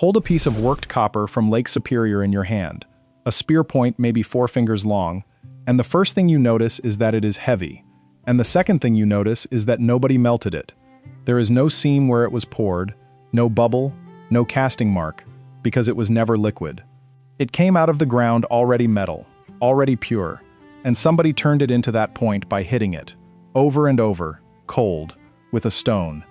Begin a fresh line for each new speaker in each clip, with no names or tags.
Hold a piece of worked copper from Lake Superior in your hand, a spear point maybe 4 fingers long, and the first thing you notice is that it is heavy. And the second thing you notice is that nobody melted it. There is no seam where it was poured, no bubble, no casting mark, because it was never liquid. It came out of the ground already metal, already pure, and somebody turned it into that point by hitting it, over and over, cold, with a stone.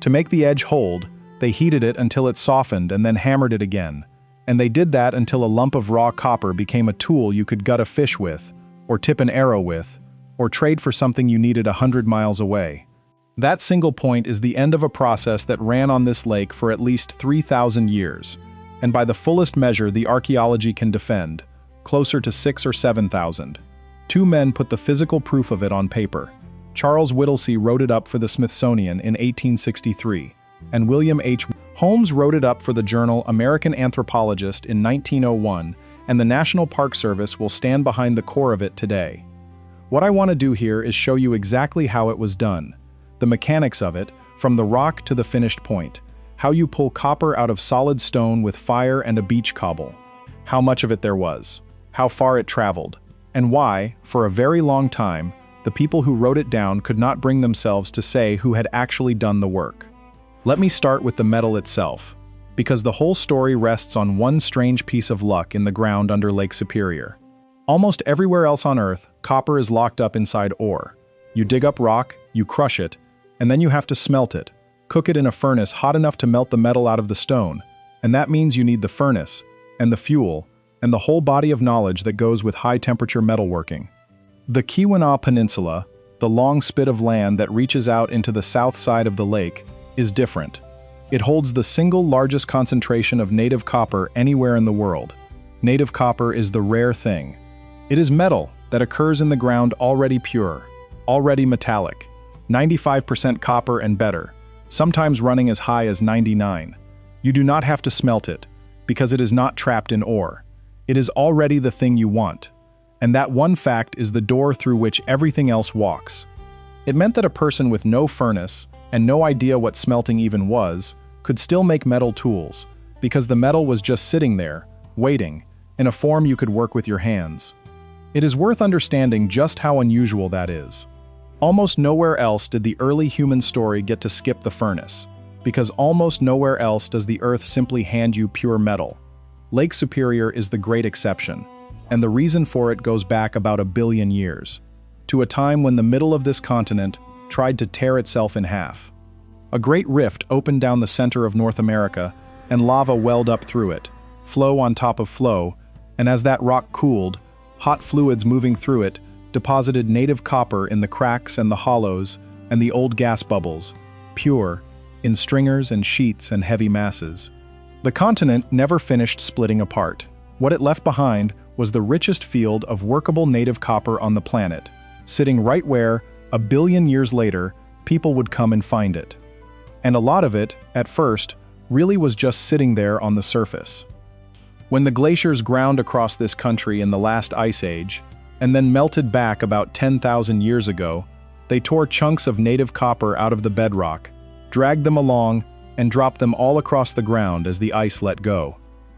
To make the edge hold, they heated it until it softened and then hammered it again. And they did that until a lump of raw copper became a tool you could gut a fish with, or tip an arrow with, or trade for something you needed 100 miles away. That single point is the end of a process that ran on this lake for at least 3,000 years, and by the fullest measure the archaeology can defend, closer to 6,000 or 7,000. 2 men put the physical proof of it on paper. Charles Whittlesey wrote it up for the Smithsonian in 1863, and William H. Holmes wrote it up for the journal American Anthropologist in 1901, and the National Park Service will stand behind the core of it today. What I want to do here is show you exactly how it was done, the mechanics of it, from the rock to the finished point, how you pull copper out of solid stone with fire and a beach cobble, how much of it there was, how far it traveled, and why, for a very long time, the people who wrote it down could not bring themselves to say who had actually done the work. Let me start with the metal itself, because the whole story rests on one strange piece of luck in the ground under Lake Superior. Almost everywhere else on Earth, copper is locked up inside ore. You dig up rock, you crush it, and then you have to smelt it, cook it in a furnace hot enough to melt the metal out of the stone, and that means you need the furnace, and the fuel, and the whole body of knowledge that goes with high-temperature metalworking. The Keweenaw Peninsula, the long spit of land that reaches out into the south side of the lake, is different. It holds the single largest concentration of native copper anywhere in the world. Native copper is the rare thing. It is metal that occurs in the ground already pure, already metallic, 95% copper and better, sometimes running as high as 99. You do not have to smelt it, because it is not trapped in ore. It is already the thing you want. And that one fact is the door through which everything else walks. It meant that a person with no furnace, and no idea what smelting even was, could still make metal tools, because the metal was just sitting there, waiting, in a form you could work with your hands. It is worth understanding just how unusual that is. Almost nowhere else did the early human story get to skip the furnace, because almost nowhere else does the earth simply hand you pure metal. Lake Superior is the great exception, and the reason for it goes back about 1 billion years, to a time when the middle of this continent tried to tear itself in half. A great rift opened down the center of North America, and lava welled up through it, flow on top of flow, and as that rock cooled, hot fluids moving through it deposited native copper in the cracks and the hollows and the old gas bubbles, pure, in stringers and sheets and heavy masses. The continent never finished splitting apart. What it left behind was the richest field of workable native copper on the planet, sitting right where, 1 billion years later, people would come and find it. And a lot of it, at first, really was just sitting there on the surface. When the glaciers ground across this country in the last ice age, and then melted back about 10,000 years ago, they tore chunks of native copper out of the bedrock, dragged them along, and dropped them all across the ground as the ice let go.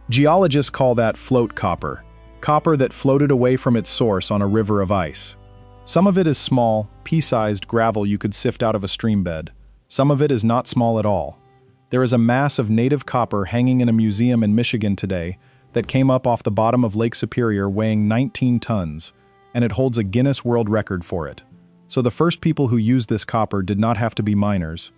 Geologists call that float copper, copper that floated away from its source on a river of ice. Some of it is small, pea-sized gravel you could sift out of a stream bed. Some of it is not small at all. There is a mass of native copper hanging in a museum in Michigan today that came up off the bottom of Lake Superior weighing 19 tons, and it holds a Guinness World Record for it. So the first people who used this copper did not have to be miners.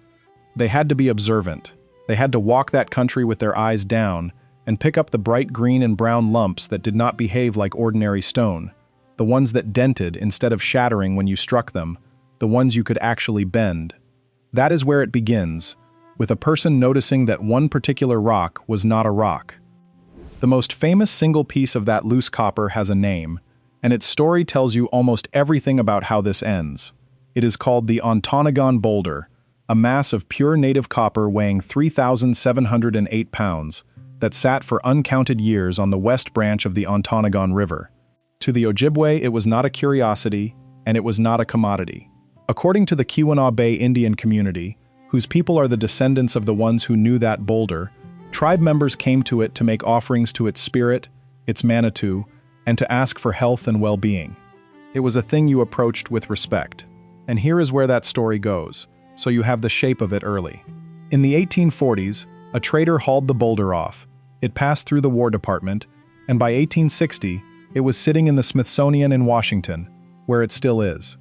They had to be observant. They had to walk that country with their eyes down and pick up the bright green and brown lumps that did not behave like ordinary stone, the ones that dented instead of shattering when you struck them, the ones you could actually bend. That is where it begins, with a person noticing that one particular rock was not a rock. The most famous single piece of that loose copper has a name, and its story tells you almost everything about how this ends. It is called the Ontonagon Boulder, a mass of pure native copper weighing 3,708 pounds that sat for uncounted years on the west branch of the Ontonagon River. To the Ojibwe, it was not a curiosity, and it was not a commodity. According to the Keweenaw Bay Indian community, whose people are the descendants of the ones who knew that boulder, Tribe members came to it to make offerings to its spirit, its Manitou, and to ask for health and well-being. It was a thing you approached with respect. And here is where that story goes, so you have the shape of it early. In the 1840s, a trader hauled the boulder off. It passed through the War Department, and by 1860, it was sitting in the Smithsonian in Washington, where it still is.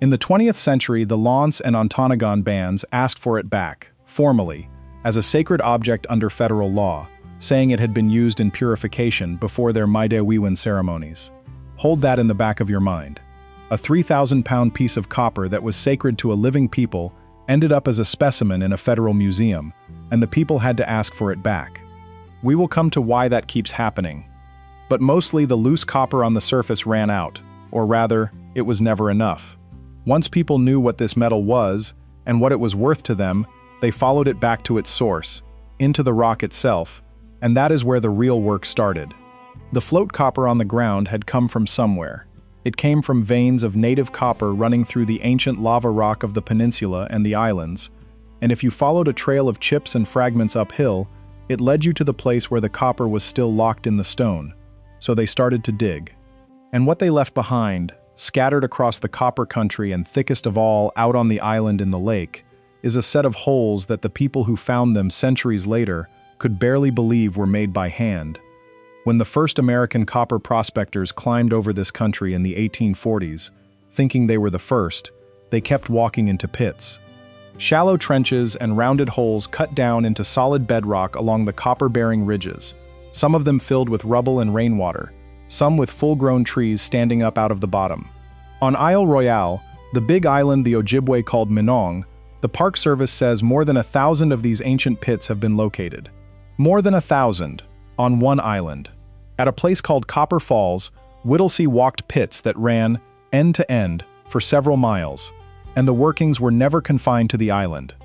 In the 20th century, the L'Anse and Ontonagon bands asked for it back, formally, as a sacred object under federal law, saying it had been used in purification before their Maidewiwin ceremonies. Hold that in the back of your mind. A 3,000-pound piece of copper that was sacred to a living people ended up as a specimen in a federal museum, and the people had to ask for it back. We will come to why that keeps happening. But mostly the loose copper on the surface ran out, or rather, it was never enough. Once people knew what this metal was, and what it was worth to them, they followed it back to its source, into the rock itself, and that is where the real work started. The float copper on the ground had come from somewhere. It came from veins of native copper running through the ancient lava rock of the peninsula and the islands, and if you followed a trail of chips and fragments uphill, it led you to the place where the copper was still locked in the stone. So they started to dig. And what they left behind, scattered across the copper country and thickest of all out on the island in the lake, is a set of holes that the people who found them centuries later could barely believe were made by hand. When the first American copper prospectors climbed over this country in the 1840s, thinking they were the first, they kept walking into pits. Shallow trenches and rounded holes cut down into solid bedrock along the copper-bearing ridges, some of them filled with rubble and rainwater, some with full-grown trees standing up out of the bottom. On Isle Royale, the big island the Ojibwe called Minong, the Park Service says more than 1,000 of these ancient pits have been located. More than 1,000, on one island. At a place called Copper Falls, Whittlesey walked pits that ran, end to end, for several miles, and the workings were never confined to the island.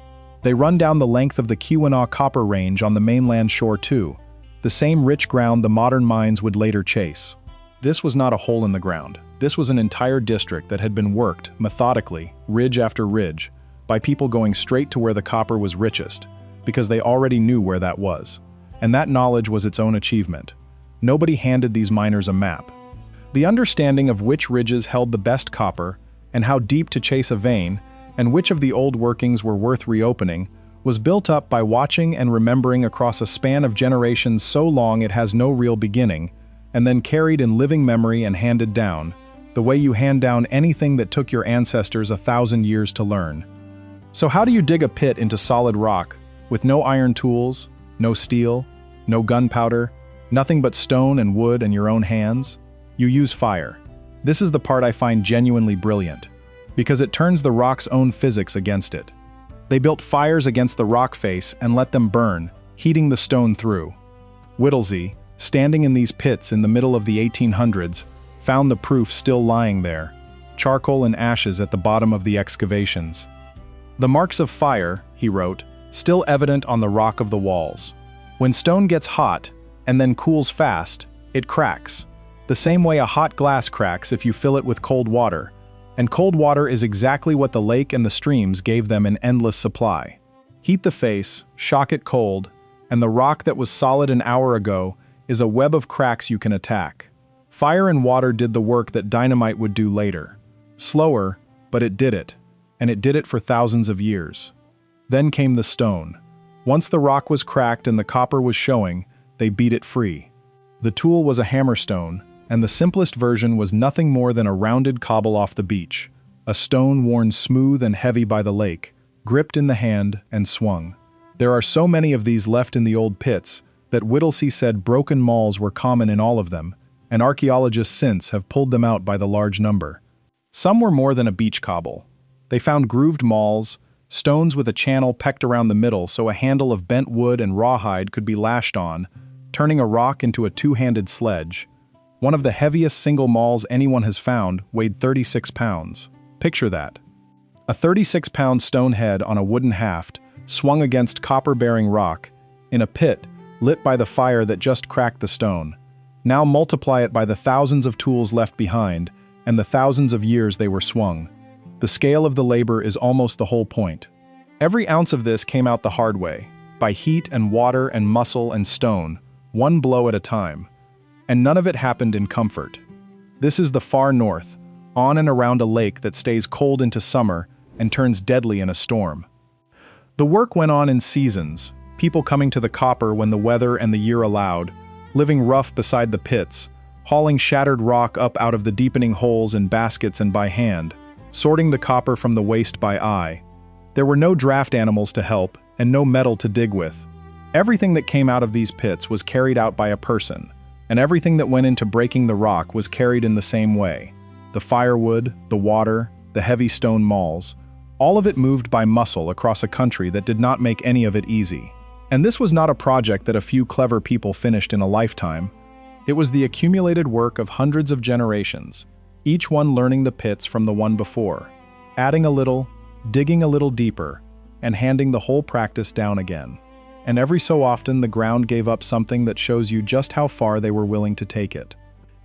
They run down the length of the Keweenaw Copper Range on the mainland shore too, the same rich ground the modern mines would later chase. This was not a hole in the ground. This was an entire district that had been worked, methodically, ridge after ridge, by people going straight to where the copper was richest, because they already knew where that was. And that knowledge was its own achievement. Nobody handed these miners a map. The understanding of which ridges held the best copper, and how deep to chase a vein, and which of the old workings were worth reopening, was built up by watching and remembering across a span of generations so long it has no real beginning, and then carried in living memory and handed down, the way you hand down anything that took your ancestors 1,000 years to learn. So how do you dig a pit into solid rock, with no iron tools, no steel, no gunpowder, nothing but stone and wood and your own hands? You use fire. This is the part I find genuinely brilliant, because it turns the rock's own physics against it. They built fires against the rock face and let them burn, heating the stone through. Whittlesey, standing in these pits in the middle of the 1800s, found the proof still lying there, charcoal and ashes at the bottom of the excavations. The marks of fire, he wrote, still evident on the rock of the walls. When stone gets hot, and then cools fast, it cracks. The same way a hot glass cracks if you fill it with cold water. And cold water is exactly what the lake and the streams gave them in endless supply. Heat the face, shock it cold, and the rock that was solid an hour ago is a web of cracks you can attack. Fire and water did the work that dynamite would do later. Slower, but it did it. And it did it for thousands of years. Then came the stone. Once the rock was cracked and the copper was showing, they beat it free. The tool was a hammerstone, and the simplest version was nothing more than a rounded cobble off the beach, a stone worn smooth and heavy by the lake, gripped in the hand and swung. There are so many of these left in the old pits that Whittlesey said broken mauls were common in all of them, and archaeologists since have pulled them out by the large number. Some were more than a beach cobble. They found grooved mauls, stones with a channel pecked around the middle so a handle of bent wood and rawhide could be lashed on, turning a rock into a two-handed sledge. One of the heaviest single mauls anyone has found weighed 36 pounds. Picture that. A 36-pound stone head on a wooden haft, swung against copper-bearing rock, in a pit lit by the fire that just cracked the stone. Now multiply it by the thousands of tools left behind, and the thousands of years they were swung. The scale of the labor is almost the whole point. Every ounce of this came out the hard way. by heat and water and muscle and stone, one blow at a time. And none of it happened in comfort. This is the far north, on and around a lake that stays cold into summer and turns deadly in a storm. The work went on in seasons, people coming to the copper when the weather and the year allowed, living rough beside the pits, hauling shattered rock up out of the deepening holes in baskets and by hand, sorting the copper from the waste by eye. There were no draft animals to help and no metal to dig with. Everything that came out of these pits was carried out by a person, and everything that went into breaking the rock was carried in the same way. The firewood, the water, the heavy stone mauls, all of it moved by muscle across a country that did not make any of it easy. And this was not a project that a few clever people finished in a lifetime. It was the accumulated work of hundreds of generations, each one learning the pits from the one before, adding a little, digging a little deeper, and handing the whole practice down again. And every so often the ground gave up something that shows you just how far they were willing to take it.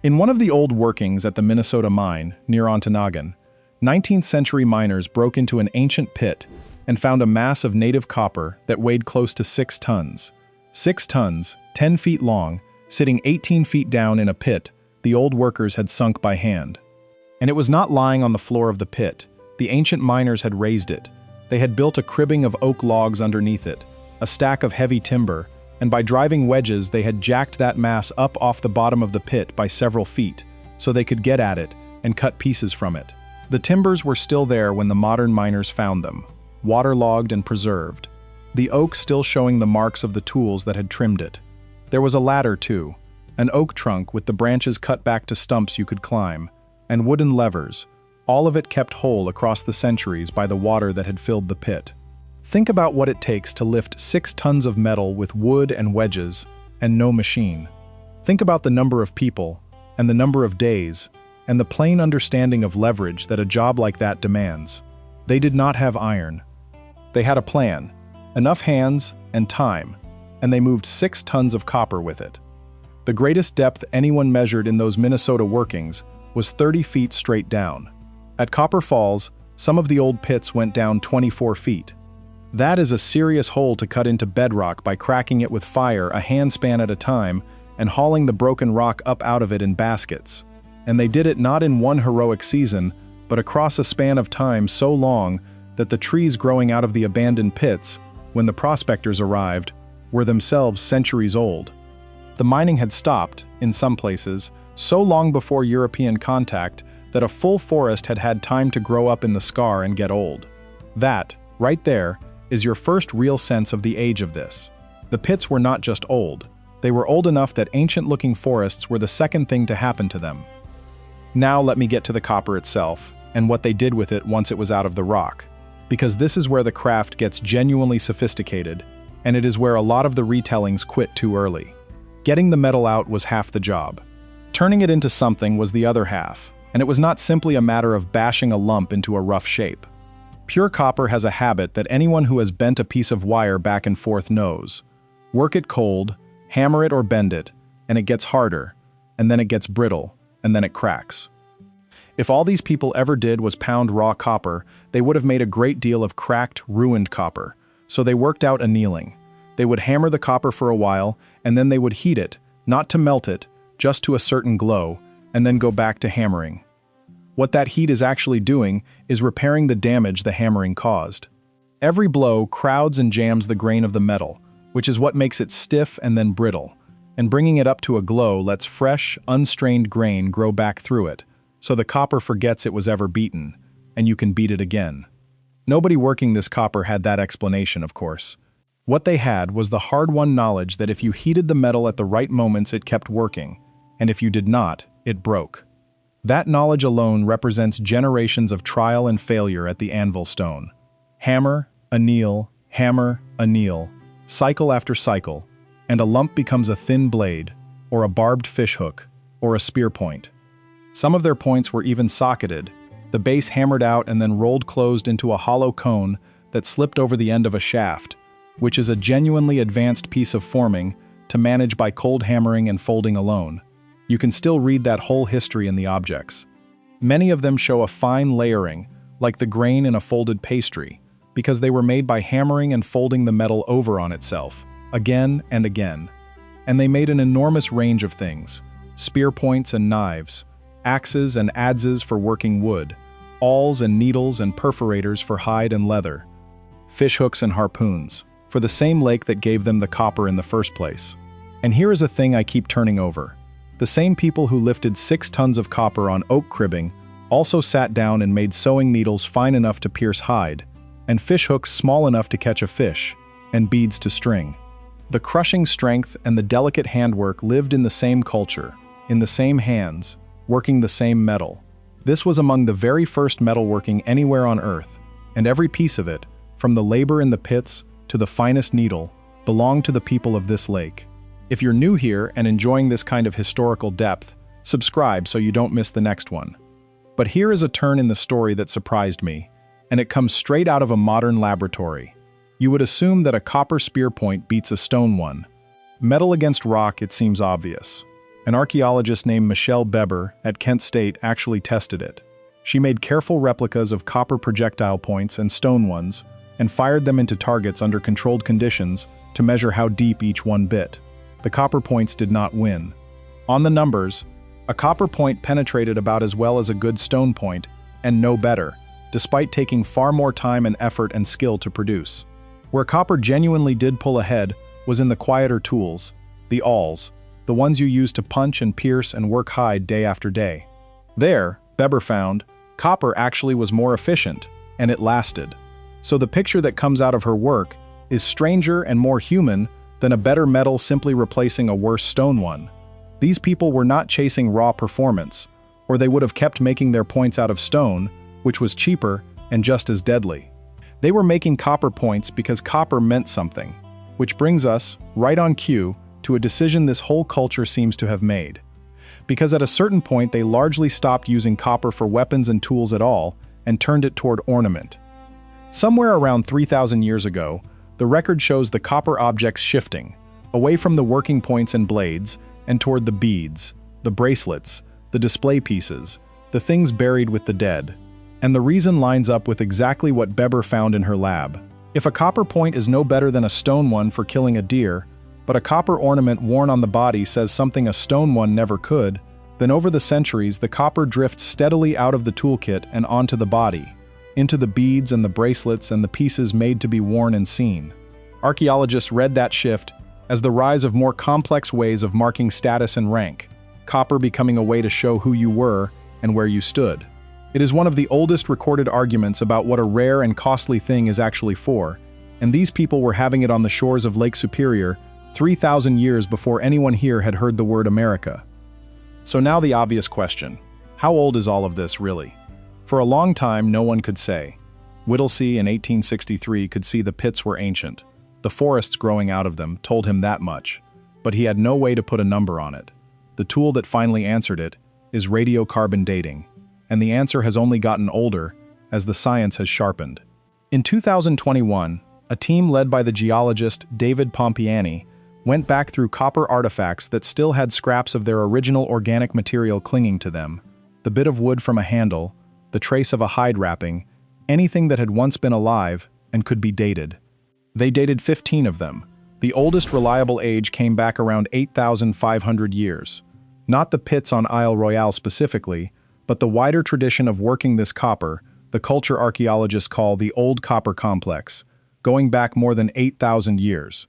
In one of the old workings at the Minnesota mine, near Ontonagon, 19th century miners broke into an ancient pit and found a mass of native copper that weighed close to 6 tons. 6 tons, 10 feet long, sitting 18 feet down in a pit the old workers had sunk by hand. And it was not lying on the floor of the pit. The ancient miners had raised it. They had built a cribbing of oak logs underneath it, a stack of heavy timber, and by driving wedges they had jacked that mass up off the bottom of the pit by several feet, so they could get at it and cut pieces from it. The timbers were still there when the modern miners found them, waterlogged and preserved, the oak still showing the marks of the tools that had trimmed it. There was a ladder too, an oak trunk with the branches cut back to stumps you could climb, and wooden levers, all of it kept whole across the centuries by the water that had filled the pit. Think about what it takes to lift 6 tons of metal with wood and wedges, and no machine. Think about the number of people, and the number of days, and the plain understanding of leverage that a job like that demands. They did not have iron. They had a plan, enough hands and time, and they moved 6 tons of copper with it. The greatest depth anyone measured in those Minnesota workings was 30 feet straight down. At Copper Falls, some of the old pits went down 24 feet. That is a serious hole to cut into bedrock by cracking it with fire a handspan at a time and hauling the broken rock up out of it in baskets. And they did it not in one heroic season, but across a span of time so long that the trees growing out of the abandoned pits, when the prospectors arrived, were themselves centuries old. The mining had stopped, in some places, so long before European contact that a full forest had had time to grow up in the scar and get old. That, right there, is your first real sense of the age of this. The pits were not just old, they were old enough that ancient-looking forests were the second thing to happen to them. Now let me get to the copper itself, and what they did with it once it was out of the rock, because this is where the craft gets genuinely sophisticated, and it is where a lot of the retellings quit too early. Getting the metal out was half the job. Turning it into something was the other half, and it was not simply a matter of bashing a lump into a rough shape. Pure copper has a habit that anyone who has bent a piece of wire back and forth knows. Work it cold, hammer it or bend it, and it gets harder, and then it gets brittle, and then it cracks. If all these people ever did was pound raw copper, they would have made a great deal of cracked, ruined copper, so they worked out annealing. They would hammer the copper for a while, and then they would heat it, not to melt it, just to a certain glow, and then go back to hammering. What that heat is actually doing is repairing the damage the hammering caused. Every blow crowds and jams the grain of the metal, which is what makes it stiff and then brittle, and bringing it up to a glow lets fresh, unstrained grain grow back through it, so the copper forgets it was ever beaten, and you can beat it again. Nobody working this copper had that explanation, of course. What they had was the hard-won knowledge that if you heated the metal at the right moments it kept working, and if you did not, it broke. That knowledge alone represents generations of trial and failure at the anvil stone. Hammer, anneal, cycle after cycle, and a lump becomes a thin blade, or a barbed fish hook, or a spear point. Some of their points were even socketed, the base hammered out and then rolled closed into a hollow cone that slipped over the end of a shaft, which is a genuinely advanced piece of forming to manage by cold hammering and folding alone. You can still read that whole history in the objects. Many of them show a fine layering, like the grain in a folded pastry, because they were made by hammering and folding the metal over on itself, again and again. And they made an enormous range of things: spear points and knives, axes and adzes for working wood, awls and needles and perforators for hide and leather, fish hooks and harpoons, for the same lake that gave them the copper in the first place. And here is a thing I keep turning over. The same people who lifted 6 tons of copper on oak cribbing also sat down and made sewing needles fine enough to pierce hide, and fish hooks small enough to catch a fish, and beads to string. The crushing strength and the delicate handwork lived in the same culture, in the same hands, working the same metal. This was among the very first metalworking anywhere on Earth, and every piece of it, from the labor in the pits to the finest needle, belonged to the people of this lake. If you're new here and enjoying this kind of historical depth, subscribe so you don't miss the next one. But here is a turn in the story that surprised me, and it comes straight out of a modern laboratory. You would assume that a copper spear point beats a stone one. Metal against rock, it seems obvious. An archaeologist named Michelle Beber at Kent State actually tested it. She made careful replicas of copper projectile points and stone ones, and fired them into targets under controlled conditions to measure how deep each one bit. The copper points did not win. On the numbers, a copper point penetrated about as well as a good stone point, and no better, despite taking far more time and effort and skill to produce. Where copper genuinely did pull ahead was in the quieter tools, the awls, the ones you use to punch and pierce and work hide day after day. There, Beber found, copper actually was more efficient, and it lasted. So the picture that comes out of her work is stranger and more human than a better metal simply replacing a worse stone one. These people were not chasing raw performance, or they would have kept making their points out of stone, which was cheaper and just as deadly. They were making copper points because copper meant something, which brings us, right on cue, to a decision this whole culture seems to have made. Because at a certain point they largely stopped using copper for weapons and tools at all, and turned it toward ornament. Somewhere around 3,000 years ago, the record shows the copper objects shifting, away from the working points and blades, and toward the beads, the bracelets, the display pieces, the things buried with the dead. And the reason lines up with exactly what Beber found in her lab. If a copper point is no better than a stone one for killing a deer, but a copper ornament worn on the body says something a stone one never could, then over the centuries the copper drifts steadily out of the toolkit and onto the body, into the beads and the bracelets and the pieces made to be worn and seen. Archaeologists read that shift as the rise of more complex ways of marking status and rank, copper becoming a way to show who you were and where you stood. It is one of the oldest recorded arguments about what a rare and costly thing is actually for, and these people were having it on the shores of Lake Superior 3,000 years before anyone here had heard the word America. So now the obvious question: how old is all of this really? For a long time no one could say. Whittlesey in 1863 could see the pits were ancient. The forests growing out of them told him that much, but he had no way to put a number on it. The tool that finally answered it is radiocarbon dating, and the answer has only gotten older as the science has sharpened. In 2021, a team led by the geologist David Pompiani went back through copper artifacts that still had scraps of their original organic material clinging to them, the bit of wood from a handle, the trace of a hide wrapping, anything that had once been alive and could be dated. They dated 15 of them. The oldest reliable age came back around 8,500 years. Not the pits on Isle Royale specifically, but the wider tradition of working this copper, the culture archaeologists call the Old Copper Complex, going back more than 8,000 years.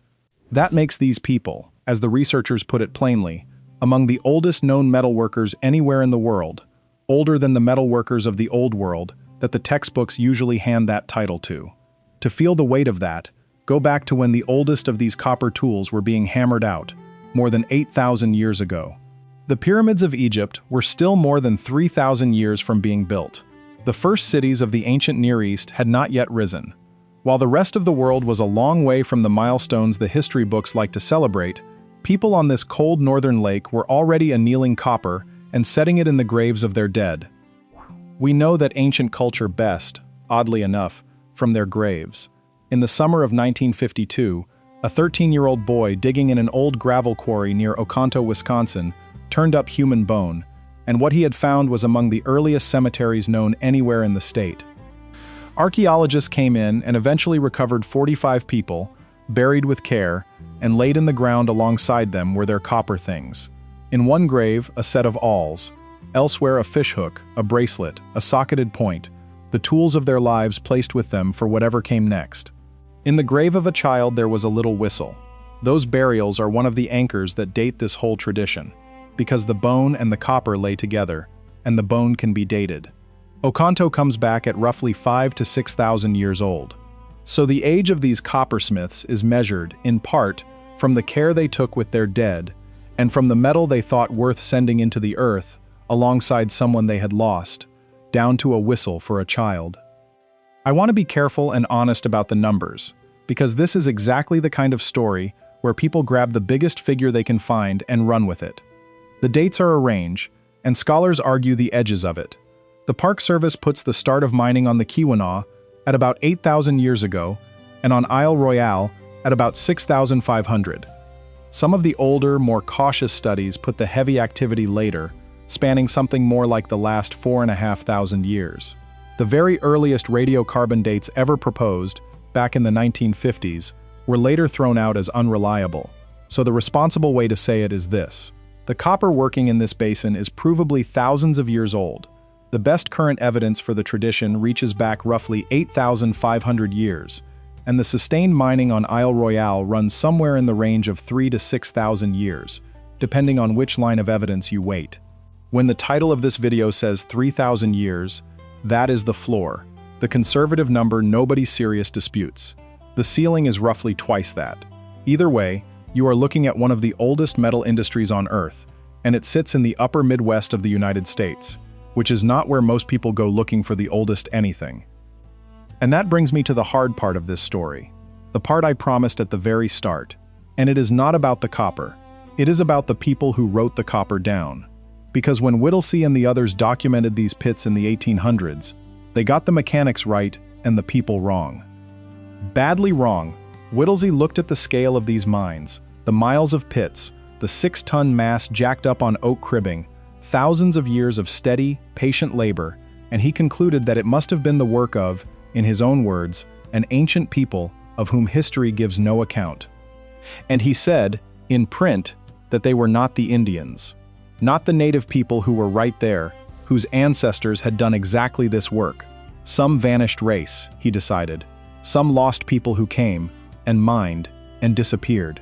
That makes these people, as the researchers put it plainly, among the oldest known metalworkers anywhere in the world, older than the metalworkers of the Old World that the textbooks usually hand that title to. To feel the weight of that, go back to when the oldest of these copper tools were being hammered out, more than 8,000 years ago. The pyramids of Egypt were still more than 3,000 years from being built. The first cities of the ancient Near East had not yet risen. While the rest of the world was a long way from the milestones the history books like to celebrate, people on this cold northern lake were already annealing copper and setting it in the graves of their dead. We know that ancient culture best, oddly enough, from their graves. In the summer of 1952, a 13-year-old boy digging in an old gravel quarry near Oconto, Wisconsin, turned up human bone, and what he had found was among the earliest cemeteries known anywhere in the state. Archaeologists came in and eventually recovered 45 people, buried with care, and laid in the ground alongside them were their copper things. In one grave, a set of awls, elsewhere a fishhook, a bracelet, a socketed point, the tools of their lives placed with them for whatever came next. In the grave of a child there was a little whistle. Those burials are one of the anchors that date this whole tradition, because the bone and the copper lay together, and the bone can be dated. Oconto comes back at roughly 5,000 to 6,000 years old. So the age of these coppersmiths is measured, in part, from the care they took with their dead, and from the metal they thought worth sending into the earth, alongside someone they had lost, down to a whistle for a child. I want to be careful and honest about the numbers, because this is exactly the kind of story where people grab the biggest figure they can find and run with it. The dates are a range, and scholars argue the edges of it. The Park Service puts the start of mining on the Keweenaw at about 8,000 years ago, and on Isle Royale at about 6,500. Some of the older, more cautious studies put the heavy activity later, spanning something more like the last 4,500 years. The very earliest radiocarbon dates ever proposed, back in the 1950s, were later thrown out as unreliable, so the responsible way to say it is this. The copper working in this basin is provably thousands of years old. The best current evidence for the tradition reaches back roughly 8,500 years, and the sustained mining on Isle Royale runs somewhere in the range of 3,000 to 6,000 years, depending on which line of evidence you weight. When the title of this video says 3,000 years, that is the floor, the conservative number nobody serious disputes. The ceiling is roughly twice that. Either way, you are looking at one of the oldest metal industries on Earth, and it sits in the upper Midwest of the United States, which is not where most people go looking for the oldest anything. And that brings me to the hard part of this story, the part I promised at the very start. And it is not about the copper. It is about the people who wrote the copper down. Because when Whittlesey and the others documented these pits in the 1800s, they got the mechanics right and the people wrong. Badly wrong. Whittlesey looked at the scale of these mines, the miles of pits, the 6-ton mass jacked up on oak cribbing, thousands of years of steady, patient labor, and he concluded that it must have been the work of, in his own words, an ancient people of whom history gives no account. And he said, in print, that they were not the Indians, not the native people who were right there, whose ancestors had done exactly this work. Some vanished race, he decided, some lost people who came, and mined, and disappeared.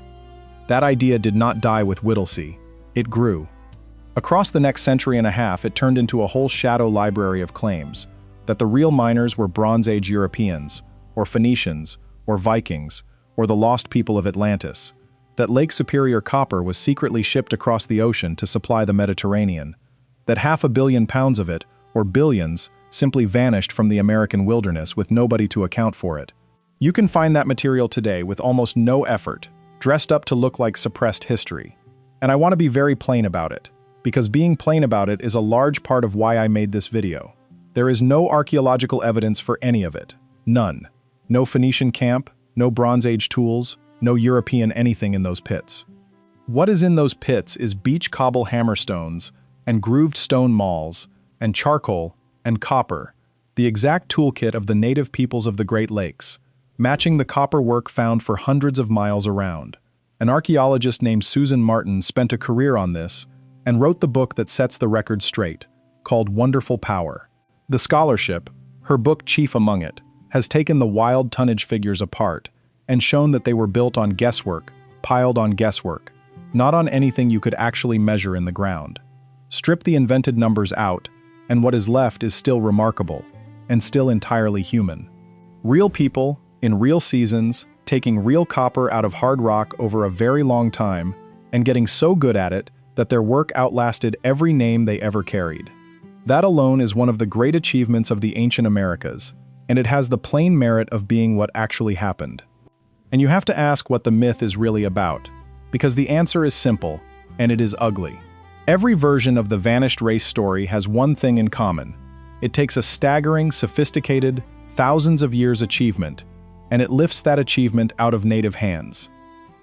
That idea did not die with Whittlesey. It grew. Across the next century and a half, it turned into a whole shadow library of claims that the real miners were Bronze Age Europeans, or Phoenicians, or Vikings, or the lost people of Atlantis, that Lake Superior copper was secretly shipped across the ocean to supply the Mediterranean, that 500 million pounds of it, or billions, simply vanished from the American wilderness with nobody to account for it. You can find that material today with almost no effort, dressed up to look like suppressed history. And I want to be very plain about it, because being plain about it is a large part of why I made this video. There is no archaeological evidence for any of it. None. No Phoenician camp, no Bronze Age tools, no European anything in those pits. What is in those pits is beach cobble hammerstones, and grooved stone mauls, and charcoal, and copper, the exact toolkit of the native peoples of the Great Lakes, matching the copper work found for hundreds of miles around. An archaeologist named Susan Martin spent a career on this, and wrote the book that sets the record straight, called Wonderful Power. The scholarship, her book chief among it, has taken the wild tonnage figures apart, and shown that they were built on guesswork, piled on guesswork, not on anything you could actually measure in the ground. Strip the invented numbers out, and what is left is still remarkable, and still entirely human. Real people, in real seasons, taking real copper out of hard rock over a very long time, and getting so good at it that their work outlasted every name they ever carried. That alone is one of the great achievements of the ancient Americas, and it has the plain merit of being what actually happened. And you have to ask what the myth is really about, because the answer is simple, and it is ugly. Every version of the vanished race story has one thing in common. It takes a staggering, sophisticated, thousands of years achievement, and it lifts that achievement out of native hands.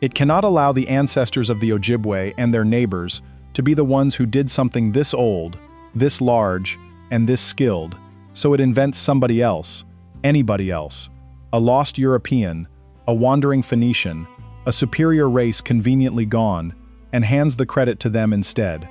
It cannot allow the ancestors of the Ojibwe and their neighbors to be the ones who did something this old, this large, and this skilled, so it invents somebody else, anybody else. A lost European, a wandering Phoenician, a superior race conveniently gone, and hands the credit to them instead.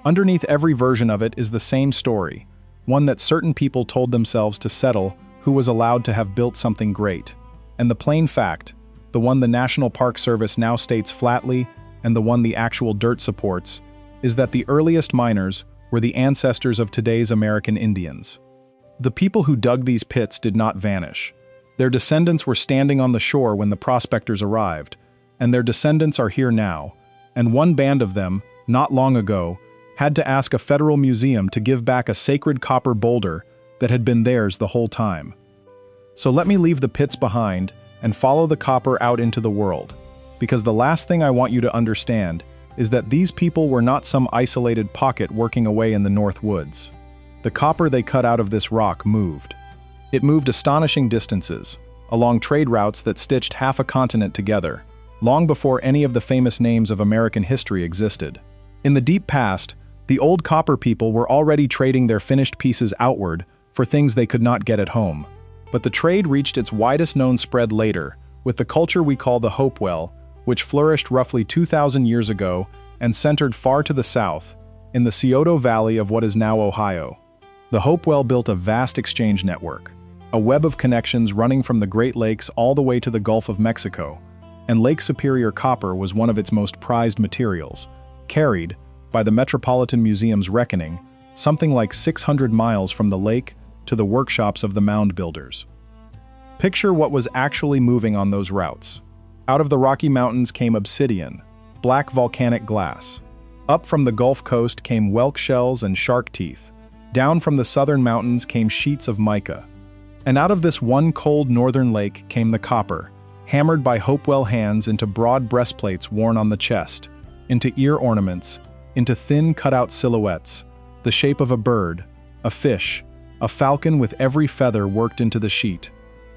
Underneath every version of it is the same story, one that certain people told themselves to settle who was allowed to have built something great. And the plain fact, the one the National Park Service now states flatly, and the one the actual dirt supports, is that the earliest miners were the ancestors of today's American Indians. The people who dug these pits did not vanish. Their descendants were standing on the shore when the prospectors arrived, and their descendants are here now, and one band of them, not long ago, had to ask a federal museum to give back a sacred copper boulder that had been theirs the whole time. So let me leave the pits behind and follow the copper out into the world, because the last thing I want you to understand is that these people were not some isolated pocket working away in the North Woods. The copper they cut out of this rock moved. It moved astonishing distances, along trade routes that stitched half a continent together, long before any of the famous names of American history existed. In the deep past, the old copper people were already trading their finished pieces outward for things they could not get at home. But the trade reached its widest known spread later, with the culture we call the Hopewell, which flourished roughly 2,000 years ago and centered far to the south, in the Scioto Valley of what is now Ohio. The Hopewell built a vast exchange network, a web of connections running from the Great Lakes all the way to the Gulf of Mexico, and Lake Superior copper was one of its most prized materials, carried, by the Metropolitan Museum's reckoning, something like 600 miles from the lake to the workshops of the mound builders. Picture what was actually moving on those routes. Out of the Rocky Mountains came obsidian, black volcanic glass. Up from the Gulf Coast came whelk shells and shark teeth. Down from the southern mountains came sheets of mica. And out of this one cold northern lake came the copper, hammered by Hopewell hands into broad breastplates worn on the chest, into ear ornaments, into thin cutout silhouettes, the shape of a bird, a fish, a falcon with every feather worked into the sheet.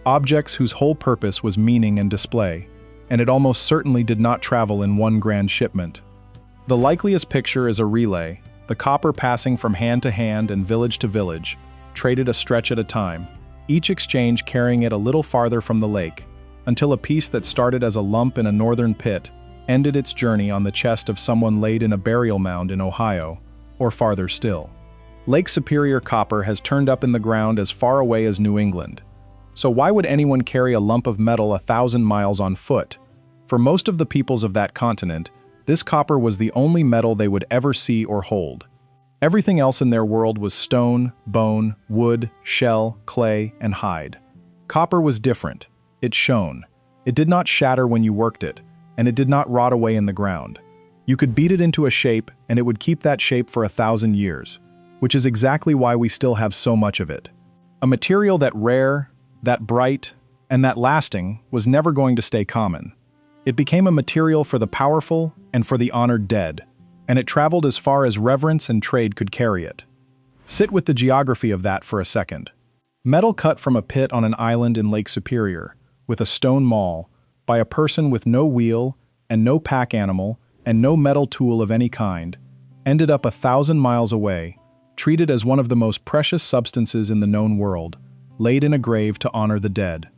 Objects whose whole purpose was meaning and display, and it almost certainly did not travel in one grand shipment. The likeliest picture is a relay, the copper passing from hand to hand and village to village, traded a stretch at a time, each exchange carrying it a little farther from the lake, until a piece that started as a lump in a northern pit ended its journey on the chest of someone laid in a burial mound in Ohio, or farther still. Lake Superior copper has turned up in the ground as far away as New England. So why would anyone carry a lump of metal 1,000 miles on foot? For most of the peoples of that continent, this copper was the only metal they would ever see or hold. Everything else in their world was stone, bone, wood, shell, clay, and hide. Copper was different. It shone. It did not shatter when you worked it, and it did not rot away in the ground. You could beat it into a shape, and it would keep that shape for 1,000 years, which is exactly why we still have so much of it. A material that rare, that bright, and that lasting was never going to stay common. It became a material for the powerful and for the honored dead, and it traveled as far as reverence and trade could carry it. Sit with the geography of that for a second. Metal cut from a pit on an island in Lake Superior, with a stone maul, by a person with no wheel, and no pack animal, and no metal tool of any kind, ended up 1,000 miles away, treated as one of the most precious substances in the known world, laid in a grave to honor the dead.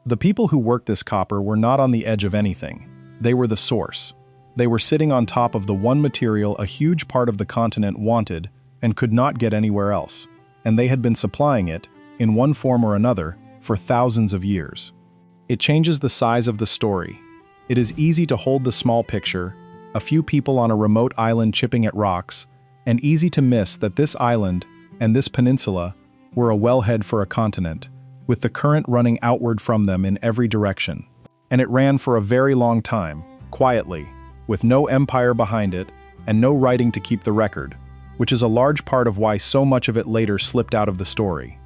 The people who worked this copper were not on the edge of anything. They were the source. They were sitting on top of the one material a huge part of the continent wanted and could not get anywhere else, and they had been supplying it, in one form or another, for thousands of years. It changes the size of the story. It is easy to hold the small picture, a few people on a remote island chipping at rocks, and easy to miss that this island and this peninsula were a wellhead for a continent, with the current running outward from them in every direction. And it ran for a very long time, quietly, with no empire behind it and no writing to keep the record, which is a large part of why so much of it later slipped out of the story.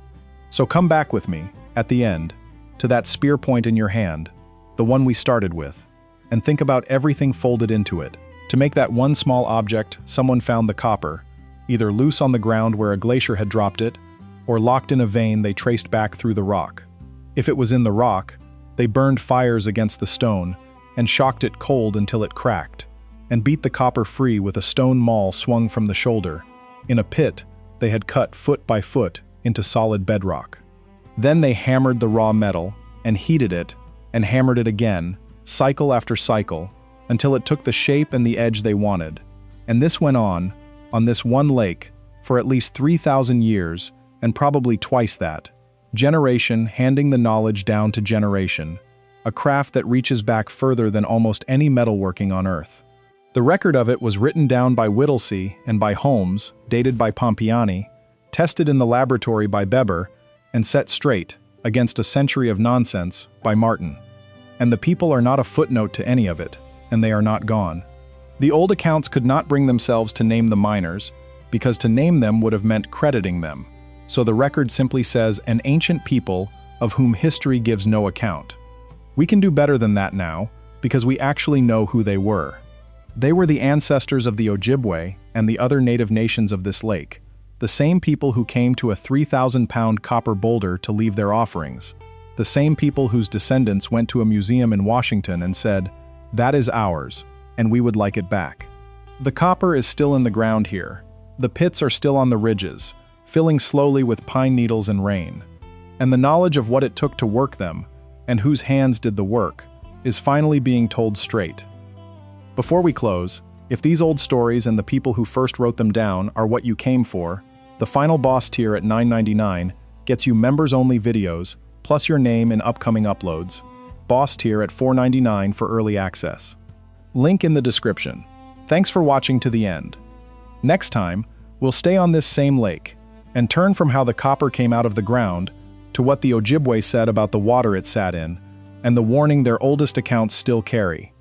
So come back with me, at the end, to that spear point in your hand, the one we started with, and think about everything folded into it. To make that one small object, someone found the copper, either loose on the ground where a glacier had dropped it, or locked in a vein they traced back through the rock. If it was in the rock, they burned fires against the stone and shocked it cold until it cracked, and beat the copper free with a stone maul swung from the shoulder, in a pit they had cut foot by foot into solid bedrock. Then they hammered the raw metal, and heated it, and hammered it again, cycle after cycle, until it took the shape and the edge they wanted. And this went on this one lake, for at least 3,000 years, and probably twice that. Generation handing the knowledge down to generation, a craft that reaches back further than almost any metalworking on Earth. The record of it was written down by Whittlesey and by Holmes, dated by Pompiani, tested in the laboratory by Weber, and set straight, against a century of nonsense, by Martin. And the people are not a footnote to any of it, and they are not gone. The old accounts could not bring themselves to name the miners, because to name them would have meant crediting them. So the record simply says an ancient people of whom history gives no account. We can do better than that now, because we actually know who they were. They were the ancestors of the Ojibwe and the other native nations of this lake, the same people who came to a 3,000-pound copper boulder to leave their offerings, the same people whose descendants went to a museum in Washington and said, "That is ours, and we would like it back." The copper is still in the ground here. The pits are still on the ridges, filling slowly with pine needles and rain. And the knowledge of what it took to work them, and whose hands did the work, is finally being told straight. Before we close, if these old stories and the people who first wrote them down are what you came for, the final boss tier at $9.99 gets you members-only videos, plus your name in upcoming uploads. Boss tier at $4.99 for early access. Link in the description. Thanks for watching to the end. Next time, we'll stay on this same lake, and turn from how the copper came out of the ground to what the Ojibwe said about the water it sat in, and the warning their oldest accounts still carry.